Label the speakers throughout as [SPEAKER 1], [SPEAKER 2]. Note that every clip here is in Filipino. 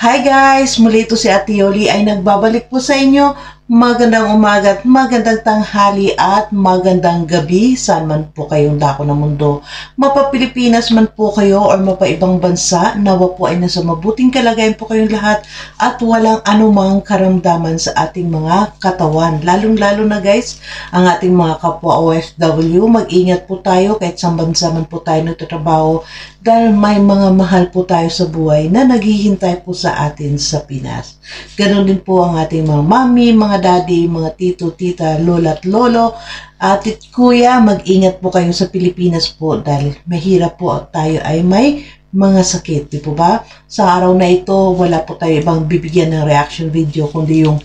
[SPEAKER 1] Hi guys! Muli ito si Ate Yoli ay nagbabalik po sa inyo. Magandang umaga at magandang tanghali at magandang gabi. Saan man po kayong dako ng mundo. Mapa-Pilipinas man po kayo or mapa-ibang bansa, nawa po ay nasa mabuting kalagayan po kayong lahat at walang anumang karamdaman sa ating mga katawan. Lalong-lalo na guys, ang ating mga kapwa OFW, mag-ingat po tayo kahit sa bansa man po tayo nagtatrabaho dahil may mga mahal po tayo sa buhay na naghihintay po sa atin sa Pinas. Ganon din po ang ating mga mami, mga daddy, mga tito, tita, lola at lolo, at kuya, mag-ingat po kayo sa Pilipinas po dahil mahirap po tayo ay may mga sakit, di po ba? Sa araw na ito, wala po tayo ibang bibigyan ng reaction video kundi yung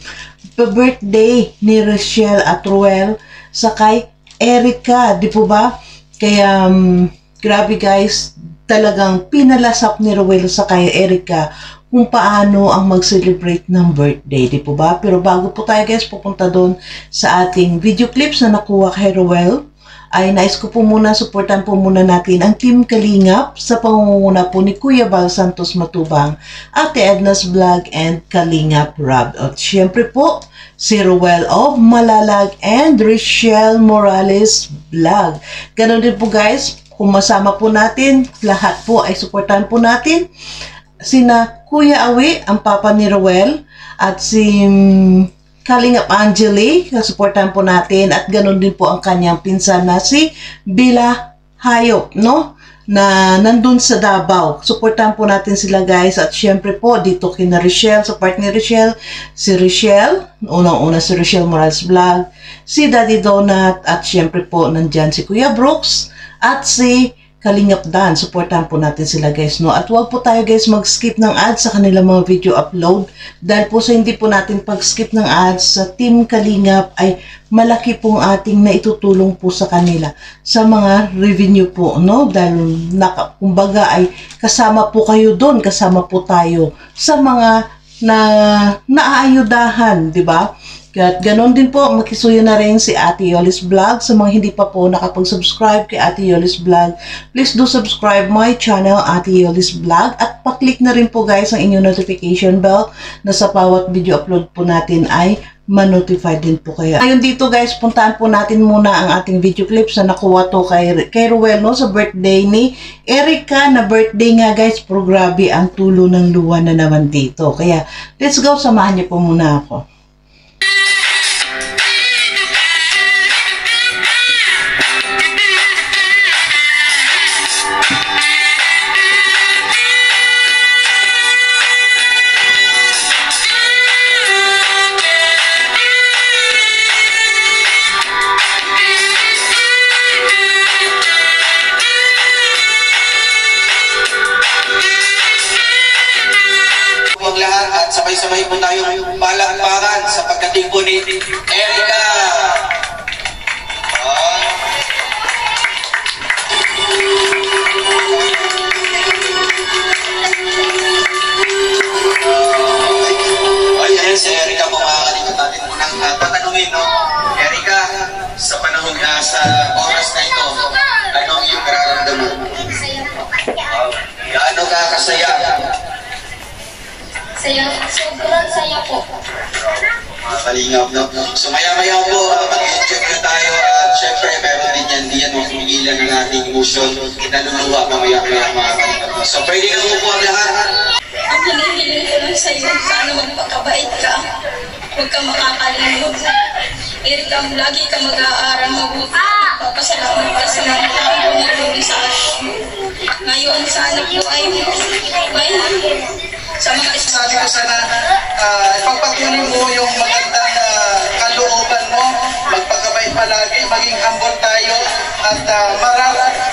[SPEAKER 1] birthday ni Rochelle at Ruel sa kay Erica, di po ba? Kaya, grabe guys, talagang pinalasap ni Ruel sa kay Erica kung paano ang mag-celebrate ng birthday, di po ba? Pero bago po tayo guys pupunta doon sa ating video clips na nakuha kay Ruel, ay nais ko po muna, supportan po muna natin ang Team Kalingap sa pangunguna po ni Kuya Bal Santos Matubang, Ate Edna's Vlog and Kalingap Rob. At syempre po, si Ruel of Malalag and Rochelle Morales Vlog. Ganon din po guys, kung masama po natin, lahat po ay supportan po natin sina Kuya Awi, ang papa ni Ruel, at si Kalingap Angeli, supportan po natin, at ganoon din po ang kanyang pinsan na si Bila Hayop, no? Na nandun sa Davao. Supportan po natin sila guys, at syempre po dito kina Rochelle, sa part ni Rochelle, si Rochelle, unang-una si Rochelle Morales Vlog, si Daddy Donut, at syempre po nandyan si Kuya Brooks, at si Kalingap Dan. Supportan po natin sila guys, no? At huwag po tayo guys mag-skip ng ads sa kanilang mga video upload dahil po sa hindi po natin pag-skip ng ads sa Team Kalingap ay malaki pong ating naitutulong po sa kanila sa mga revenue po, no? Dahil kumbaga ay kasama po kayo doon, kasama po tayo sa mga naaayudahan, di ba? At ganon din po, makisuyo na rin si Ate Yoli's Vlog. Sa mga hindi pa po nakapag-subscribe kay Ate Yoli's Vlog, please do subscribe my channel, Ate Yoli's Vlog. At paklik na rin po guys ang inyong notification bell na sa bawat video upload po natin ay ma-notify din po kayo. Ngayon dito guys, puntahan po natin muna ang ating video clips na nakuha to kay Ruel, no? Sa birthday ni Erica, na birthday nga guys, pero grabe ang tulo ng luwa na naman dito. Kaya let's go, samahan niyo po muna ako.
[SPEAKER 2] Sabay-sabay po tayong palakpakan sa pagdating po ni Erica. Ayan si Erica po, makakalikot natin unang tatanungin, no? Erica, sa panahon sa oras na ito, anong iyong nararamdaman? Gaano ka kasaya?
[SPEAKER 3] Saya, sobrang saya po.
[SPEAKER 2] Kalingap, no? So maya-maya po, mag-enjoy na tayo at syempre meron din yan, di yan makumigilan ng ating emotion. Naluluwa mamaya-maya mga kalingap. So pwede na po ang lahat.
[SPEAKER 3] Ang hinihiling ko lang sa'yo, sana magpakabait ka. Huwag ka makakalimot. Erika, lagi ka mag-aaral mabuti. Papasalamat ka sa mga tumulong sa akin. Ngayon, sana po ay
[SPEAKER 2] sa mga sabi ko sana pagpatuloy mo yung magandang kalooban mo, magpagkabait palagi, maging humble tayo at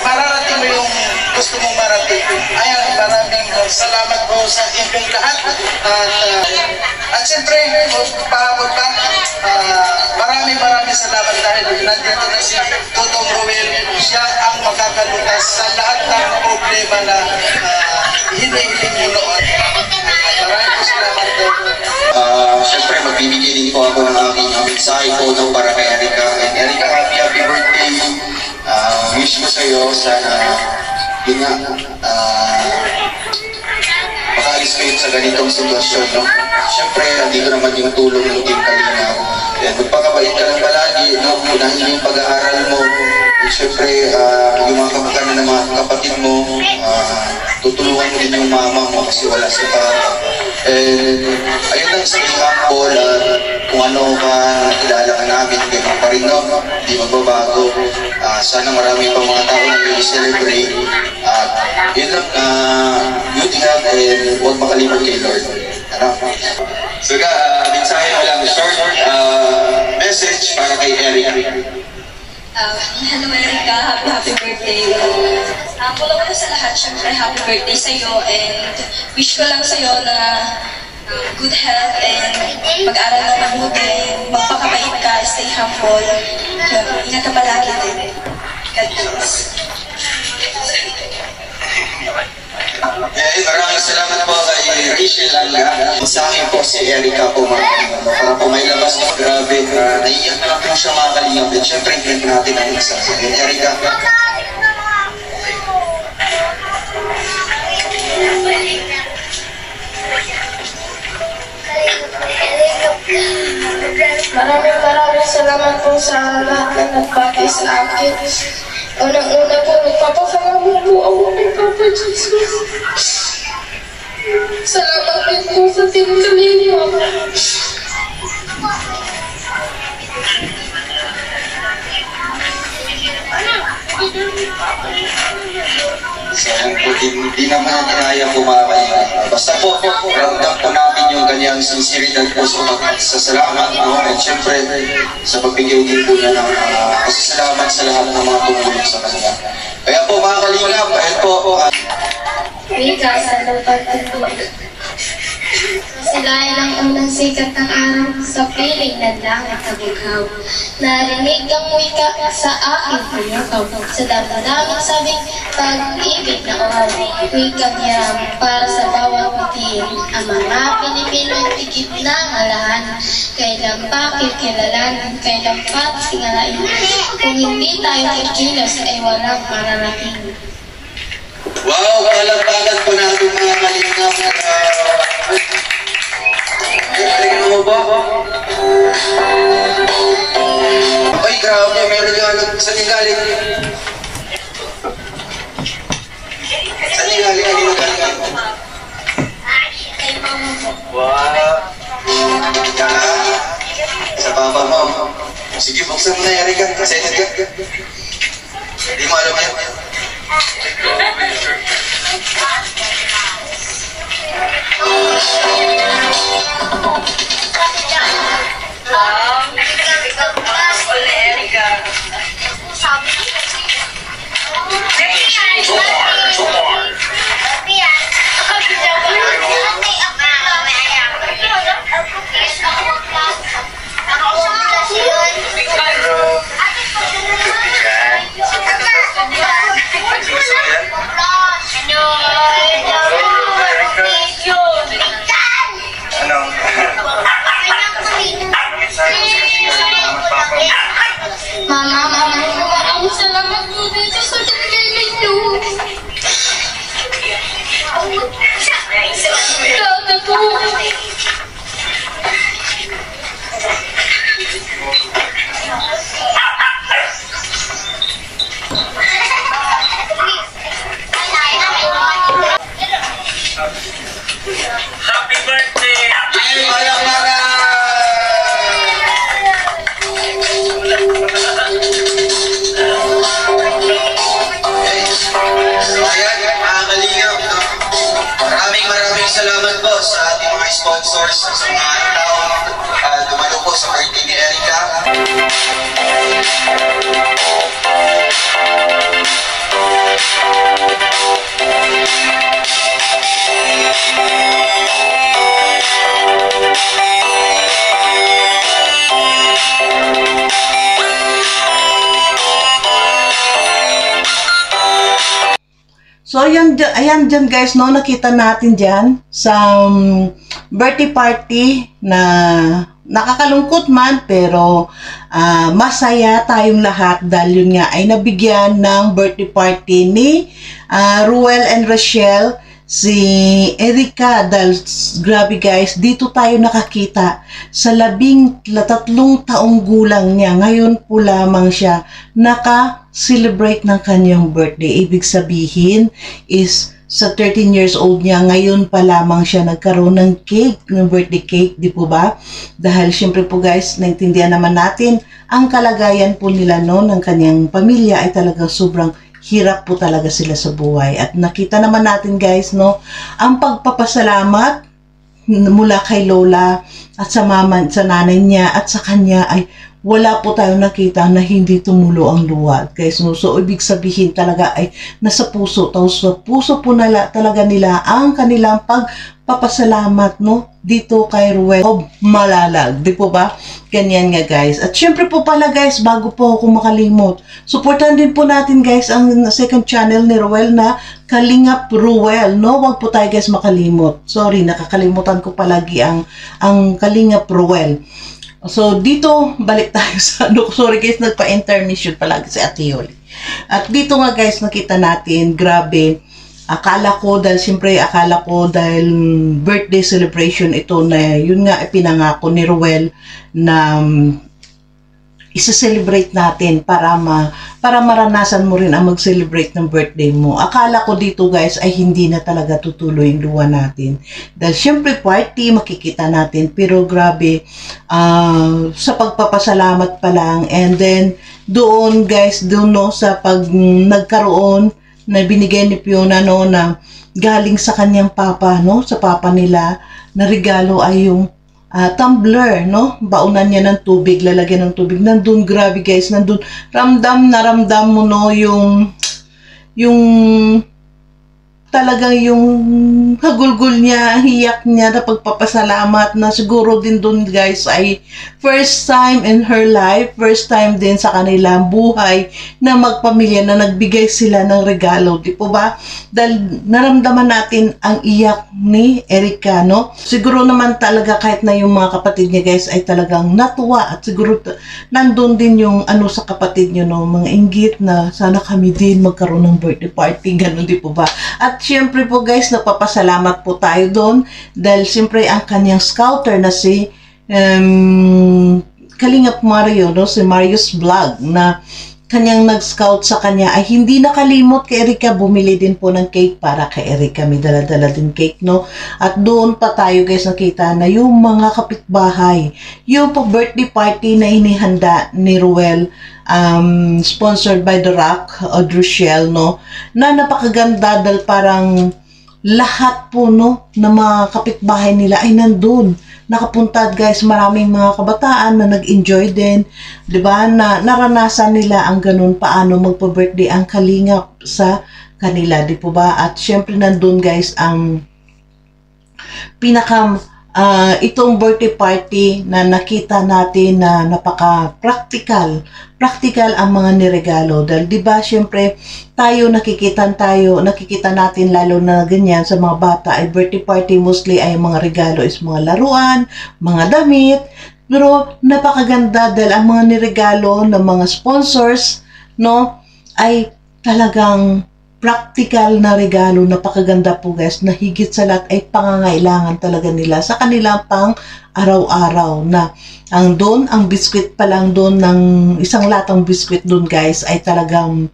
[SPEAKER 2] mararating mo yung gusto mong marating. Ayan, maraming salamat po sa inyong lahat at siyempre pahapon pa, maraming salamat dahil nandito na si Totong Ruel. Siya ang makakalutas sa lahat ng problema na hinihiling mo noon. Maraming po salamat po. Siyempre magbibigay din po ako ng aking mensahe po para kay Erica. And Erica, happy birthday. Wish ko sa iyo sana yun nga maayos kayo sa ganitong sitwasyon, no? Siyempre, andito naman yung tulong ng Team Kalinaw. Yan, magpakabait ka lang palagi, no? Unahin yung pag-aaral mo. And siyempre, yung mga kamag-anak ng mga kapatid mo, tutulungan mo din yung mama mo kasi wala si papa. And ayun lang sa humble, kung ano ka nakilala ka namin, gano'n pa rin, no? Hindi magbabago. Sana marami pa mga tao na i-celebrate. At yun lang, good health and huwag makalimot kay Lord. Ano? So mensahe mo lang, short message para kay Eric.
[SPEAKER 3] Hello Erica, happy birthday. Mula sa lahat, syempre happy birthday sa'yo and wish ko lang sa'yo na good health and mag-aral na mabuti, magpakabait ka, stay humble, ingat ka palagi din. God bless.
[SPEAKER 2] Maraming salamat po kay Rachel Anga. Sa akin po si Erica po, para po may labas na grabe. Naiiyak na lang po siya mga kalingap. At syempre, hindi natin ang isa. Erica.
[SPEAKER 4] Maraming salamat po sa lahat na nagbagay sa akin. Unang-una po, nagpapasalamat po ako kay Papa Jesus. Salamat din po sa Team Kalinaw.
[SPEAKER 2] So, hindi naman ang kinaya po mga kalingap. Basta po, ramdam po namin yung kanyang sinceridad po sa salamat, no? At syempre, sa pagbigay din po niya ng pasasalamat sa lahat ng mga tumulong sa kanila. Kaya po mga kalingap, dahil po,
[SPEAKER 4] Wika sa lupagtutulog. Sila ay ang unang sikat ng araw sa piling ng langit na bughaw. Narinig ang wika sa aking pumukaw. Sa damdaming sabing pag-ibig na uhaw. Wikang hiram para sa bawat pitin. Ang mga Pilipino ay tigit na ngalahan. Kailan pa kikilalanin, kailan pa singalain. Kung hindi tayo kikilos ay walang mararating.
[SPEAKER 2] wow, kalagpagan po natin mga kalingap. Tingnan mo ba? Ay, grabe, may regalo. Saan yung galing? Saan yung galing? Ano yung galing? Wow! Sa papa mo. Sige, buksan mo na, Erica. Excited ka? Hindi mo alam yan.
[SPEAKER 4] Mama, maraming salamat po dito sa pagkain niyo. Sana po.
[SPEAKER 5] Happy birthday!
[SPEAKER 2] Ay, malamara! Ayan, mga kalingap. Maraming salamat po sa ating mga sponsors, sa mga tao dumalo po sa birthday ni Erica.
[SPEAKER 1] So, ayan dyan guys, no, nakita natin dyan sa birthday party na nakakalungkot man, pero masaya tayong lahat dahil yun nga ay nabigyan ng birthday party ni Ruel and Rochelle si Erica, dahil grabe guys, dito tayo nakakita sa 13 taong gulang niya. Ngayon po lamang siya naka-celebrate ng kanyang birthday. Ibig sabihin is sa 13 years old niya, ngayon pa lamang siya nagkaroon ng cake, ng birthday cake, di po ba? Dahil syempre po guys, naintindihan naman natin ang kalagayan po nila no, ng kanyang pamilya ay talagang sobrang hirap po talaga sila sa buhay. At nakita naman natin guys, no, ang pagpapasalamat mula kay Lola at sa mama, sa nanay niya at sa kanya ay wala po tayong nakita na hindi tumulo ang luha. Guys, no? So, ibig sabihin talaga ay nasa puso. Sa puso po talaga nila ang kanilang pagpapasalamat, no? Dito kay Ruel of Malalag. Di po ba? Ganyan nga, guys. At syempre po pala, guys, bago po ako makalimot, supportan din po natin, guys, ang second channel ni Ruel na Kalingap Ruel, no? Huwag po tayo, guys, makalimot. Sorry, nakakalimutan ko palagi ang Kalingap Ruel. So, dito, balik tayo sa, sorry guys, nagpa-intermission palagi si Ate Yoli. At dito nga guys, nakita natin, grabe, akala ko dahil birthday celebration ito na, yun nga, pinangako ni Ruel na isa-celebrate natin para maranasan mo rin ang mag-celebrate ng birthday mo. Akala ko dito guys ay hindi na talaga tutuloy yung luha natin. Dahil syempre party, makikita natin. Pero grabe, sa pagpapasalamat pa lang. And then, doon guys, doon no, sa pag nagkaroon na binigay ni Fiona no, na galing sa kanyang papa, no, sa papa nila, na regalo ay yung tumbler, no? Baunan niya ng tubig, lalagyan ng tubig. Nandun, grabe guys, nandun, ramdam mo, no, yung talagang yung hagulgul niya, hiyak niya na pagpapasalamat na siguro din dun guys ay first time in her life, first time din sa kanilang buhay na magpamilya na nagbigay sila ng regalo, di po ba? Dahil naramdaman natin ang iyak ni Erica, no? Siguro naman talaga kahit na yung mga kapatid niya guys ay talagang natuwa at siguro nandun din yung ano sa kapatid niyo, no? Mga inggit na sana kami din magkaroon ng birthday party, ganun, di po ba? At syempre po guys, nagpapasalamat po tayo doon dahil syempre ang kanyang scouter na si Kalingap Mario, no? Si Mario's Vlog na kanyang nag-scout sa kanya ay hindi nakalimot kay Erica, bumili din po ng cake para kay Erica. May dala-dala din cake, no? At doon pa tayo guys nakita na yung mga kapitbahay, yung birthday party na inihanda ni Ruel, sponsored by The Rock, Audrey Shell, no? Na napakaganda dahil parang lahat po, no, na mga kapitbahay nila ay nandun. Nakapunta guys, maraming mga kabataan na nag-enjoy din, 'di ba? Na naranasan nila ang ganun paano magpa-birthday ang kalingap sa kanila, 'di po ba? At syempre nandun guys ang itong birthday party na nakita natin na napaka-practical ang mga niregalo. Dahil di ba syempre nakikita natin lalo na ganyan sa mga bata ay birthday party mostly ay mga regalo is mga laruan, mga damit. Pero napakaganda dahil ang mga niregalo ng mga sponsors, no, ay talagang practical na regalo, napakaganda po guys, na higit sa lahat ay pangangailangan talaga nila sa kanilang pang araw-araw na ang biskwit pa lang doon ng isang latang biskwit doon guys ay talagang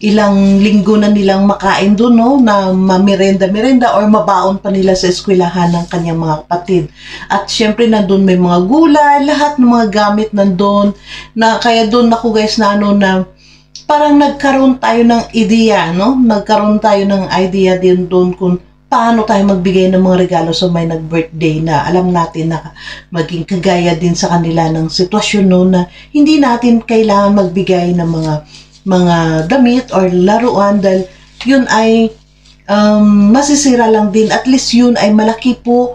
[SPEAKER 1] ilang linggo na nilang makain doon, no, na mamerenda or mabaon pa nila sa eskwelahan ng kanyang mga kapatid. At syempre nandun may mga gulay, lahat ng mga gamit nandun na kaya doon ako guys na parang nagkaroon tayo ng idea, no? Nagkaroon tayo ng idea din doon kung paano tayo magbigay ng mga regalo sa may nag-birthday na alam natin na maging kagaya din sa kanila ng sitwasyon noon na hindi natin kailangan magbigay ng mga damit or laruan dahil yun ay masisira lang din. At least yun ay malaki po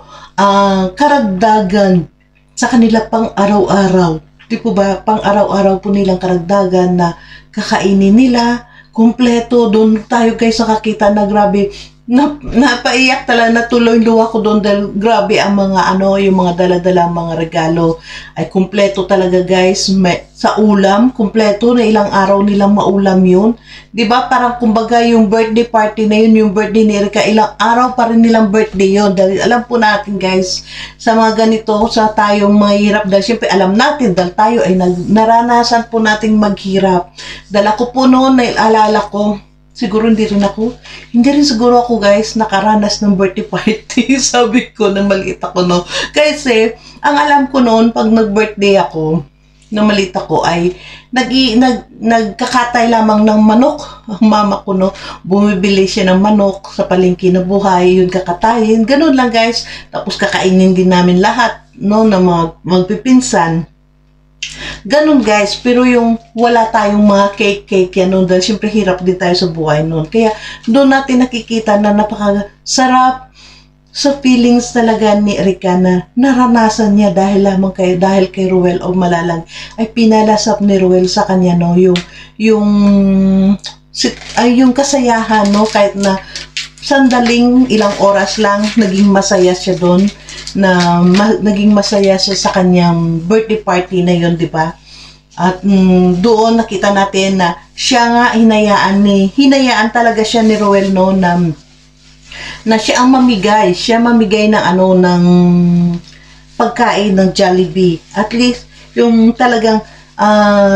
[SPEAKER 1] karagdagan sa kanila pang araw-araw. Di po ba? Pang araw-araw po nilang karagdagan na kakainin nila, kumpleto. Doon tayo guys nakakita na grabe, napaiyak talaga, natuloy luha ko doon dahil grabe ang mga yung mga dala-dalang mga regalo ay kumpleto talaga guys. Sa ulam, kumpleto na ilang araw nilang maulam yun. 'Di ba? Parang kumbaga yung birthday party na yun, yung birthday ni Erica, ilang araw pa rin nilang birthday yun. Dahil alam po natin guys, sa mga ganito, sa tayong mahirap, dahil syempre alam natin, dahil tayo ay naranasan po nating maghirap. Dahil ako po noon, naalala ko, siguro hindi rin siguro ako guys nakaranas ng birthday party. Sabi ko nang maliit ako no. Kasi ang alam ko noon pag nag-birthday ako, nang maliit ako ay nagkakatay lamang ng manok. Ang mama ko no, bumibili siya ng manok sa palengke na buhay, yun kakatayin. Ganun lang guys. Tapos kakainin din namin lahat no na magpipinsan. Ganun guys, pero yung wala tayong mga cake yan dahil syempre hirap din tayo sa buhay noon. Kaya doon natin nakikita na napakasarap sa feelings talaga ni Erica na naranasan niya dahil kay Ruel o Malalang ay pinalasap ni Ruel sa kanya no yung kasayahan no, kahit na sandaling ilang oras lang naging masaya siya doon, naging masaya siya sa kanyang birthday party na yun, di ba? At doon nakita natin na siya nga hinayaan talaga siya ni Ruel no na siya ang mamigay ng ng pagkain ng Jollibee. At least yung talagang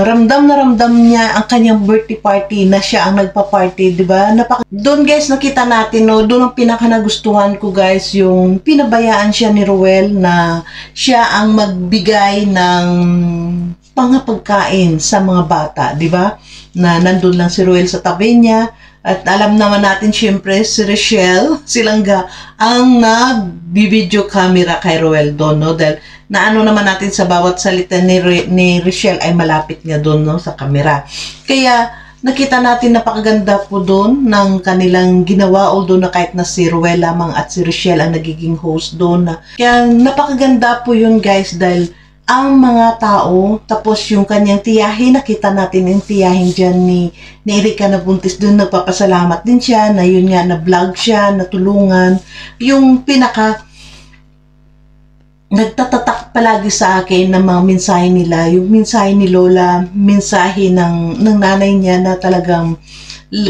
[SPEAKER 1] ramdam na ramdam niya ang kanyang birthday party na siya ang nagpa-party, di ba? Doon guys nakita natin no, doon ang pinaka nagustuhan ko guys, yung pinabayaan siya ni Ruel na siya ang magbigay ng pagkain sa mga bata, di ba? Na nandun lang si Ruel sa tabi niya. At alam naman natin syempre si Richelle, silangga ang nag-video camera kay Ruel doon, no? Dahil naano naman natin sa bawat salita ni Richelle ay malapit nga doon no, sa camera. Kaya nakita natin napakaganda po doon ng kanilang ginawa, although na kahit na si Ruel lamang at si Richelle ang nagiging host doon. Kaya napakaganda po yun guys dahil ang mga tao, tapos yung kanyang tiyahin, nakita natin yung tiyahin dyan ni Erica na buntis doon, nagpapasalamat din siya, na yun nga, na-vlog siya, natulungan. Yung nagtatatak palagi sa akin ng mga mensahe nila, yung mensahe ni Lola, mensahe ng nanay niya na talagang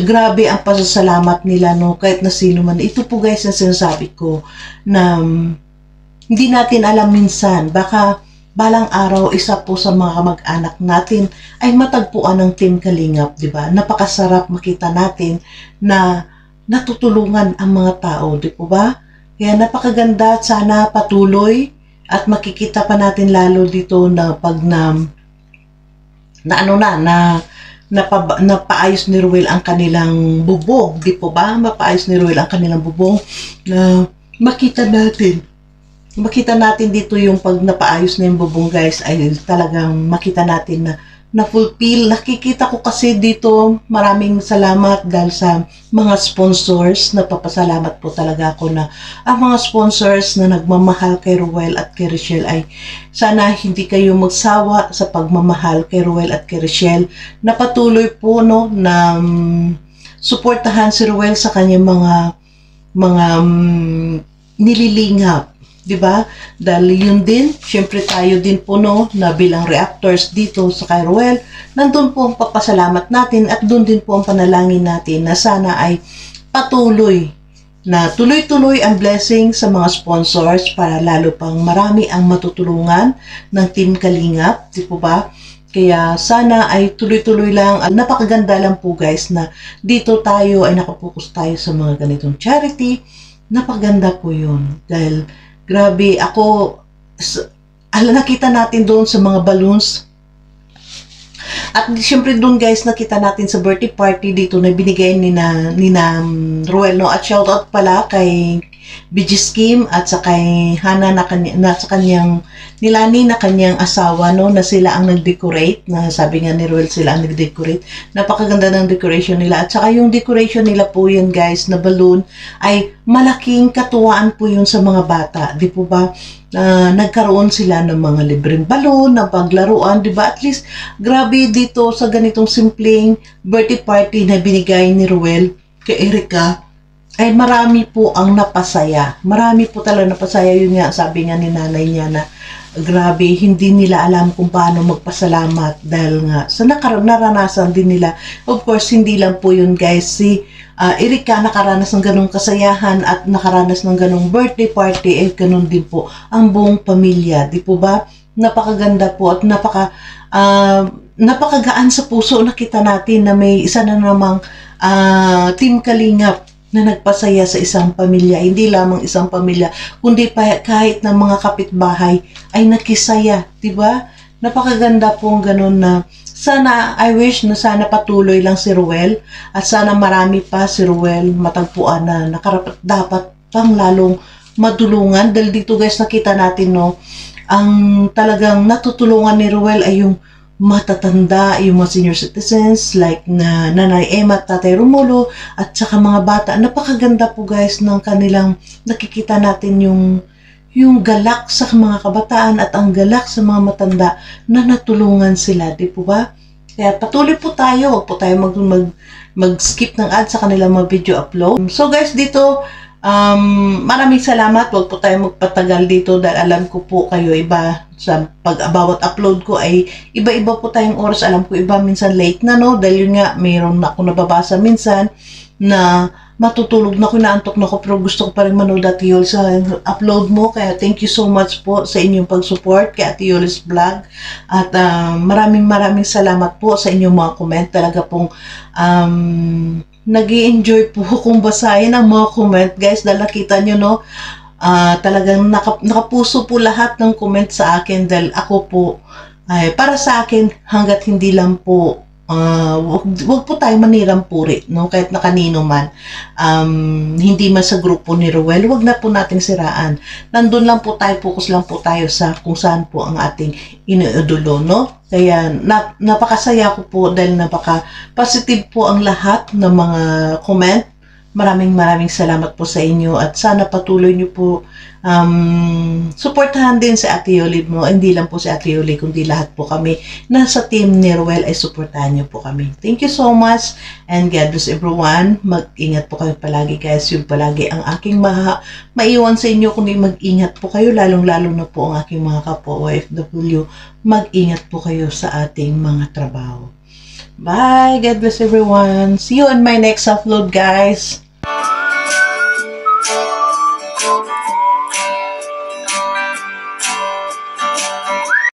[SPEAKER 1] grabe ang pasasalamat nila, no, kahit na sino man. Ito po guys ang sinasabi ko, na hindi natin alam minsan, baka balang araw, isa po sa mga kamag-anak natin ay matagpuan ng Team Kalingap, di ba? Napakasarap makita natin na natutulungan ang mga tao, di po ba? Kaya napakaganda at sana patuloy at makikita pa natin lalo dito na pag napaayos ni Ruel ang kanilang bubong, di po ba? Mapaayos ni Ruel ang kanilang bubong na makita natin dito yung pag napaayos na yung bubong guys ay talagang makita natin na fulfill. Nakikita ko kasi dito, maraming salamat dahil sa mga sponsors. Napapasalamat po talaga ako na ang mga sponsors na nagmamahal kay Ruel at kay Richelle ay sana hindi kayo magsawa sa pagmamahal kay Ruel at kay Richelle, na patuloy po no na suportahan si Ruel sa kanyang mga nililingap. Diba? Dahil yun din, syempre tayo din po no, na bilang reactors dito sa kay Ruel, nandun po ang papasalamat natin at doon din po ang panalangin natin na sana ay patuloy na tuloy-tuloy ang blessing sa mga sponsors para lalo pang marami ang matutulungan ng Team Kalingap, di po ba? Kaya sana ay tuloy-tuloy lang. Napakaganda lang po guys na dito tayo ay nakapokus tayo sa mga ganitong charity. Napakaganda po yun dahil grabe, nakita natin doon sa mga balloons. At syempre doon guys, nakita natin sa birthday party dito na binigay ni Ruel, no? At shoutout pala kay BG's Kim at sa kay Hana na sa kanyang Nilani na kanyang asawa, no, na sila ang nag-decorate, na sabi nga ni Ruel sila ang nag-decorate. Napakaganda ng decoration nila. At saka yung decoration nila po yun guys, na balloon, ay malaking katuwaan po yun sa mga bata. Di po ba? Nagkaroon sila ng mga libreng balloon, ng paglaruan, di ba? At least, grabe dito sa ganitong simpleng birthday party na binigay ni Ruel kay Erica. ay marami po ang napasaya. Marami po talaga napasaya. Yun nga, sabi nga ni nanay niya na grabe, hindi nila alam kung paano magpasalamat dahil nga sa naranasan din nila. Of course, hindi lang po yun guys. Si Erika nakaranas ng ganong kasayahan at nakaranas ng ganong birthday party, eh ganon din po ang buong pamilya. Di po ba? Napakaganda po at napakagaan sa puso. Nakita natin na may isa na namang Team Kalingap na nagpasaya sa isang pamilya. Hindi lamang isang pamilya, kundi pa kahit ng mga kapitbahay ay nakisaya. Diba? Napakaganda pong ganun na sana, I wish na sana patuloy lang si Ruel at sana marami pa si Ruel matagpuan na nakarapat dapat pang lalong madulungan. Dahil dito guys nakita natin no, ang talagang natutulungan ni Ruel ay yung matatanda, yung mga senior citizens like na Nanay Emma at Tatay Romulo at saka mga bata. Napakaganda po guys ng kanilang nakikita natin yung galak sa mga kabataan at ang galak sa mga matanda na natulungan sila, di po ba? Kaya patuloy po tayo, huwag po tayo mag-skip ng ads sa kanilang mga video upload. So guys, dito maraming salamat. Huwag po tayo magpatagal dito dahil alam ko po kayo iba sa bawat upload ko ay iba-iba po tayong oras. Alam ko iba minsan late na no dahil yun nga mayroon na ako nababasa minsan na matutulog na ko, naantok na ko, pero gusto ko pa rin manood Ate Yol sa upload mo. Kaya thank you so much po sa inyong pag-support kay Ate Yol's Vlog. At maraming salamat po sa inyong mga comment. Talaga pong nag-i-enjoy po kung basahin ang mga comment guys. Dahil nakita nyo no, talagang nakapuso po lahat ng comment sa akin. Dahil ako po, para sa akin, hanggat hindi lang po wag po tayo manirang puri, no? Kahit na kanino man, hindi man sa grupo ni Ruel, wag na po nating siraan. Nandun lang po tayo, focus lang po tayo sa kung saan po ang ating iniidolo, no? Kaya napakasaya ko po dahil napaka-positive po ang lahat ng mga comment. Maraming salamat po sa inyo at sana patuloy nyo po suportahan din si Ate Yoli mo. Hindi lang po si Ate Yoli, kundi lahat po kami nasa team ni Ruel ay suportahan nyo po kami. Thank you so much and God bless everyone. Mag-ingat po kayo palagi guys. Yung palagi ang aking maiwan sa inyo, kundi mag-ingat po kayo, lalong-lalo na po ang aking mga kapwa OFW. Mag-ingat po kayo sa ating mga trabaho. Bye! God bless everyone. See you on my next upload guys.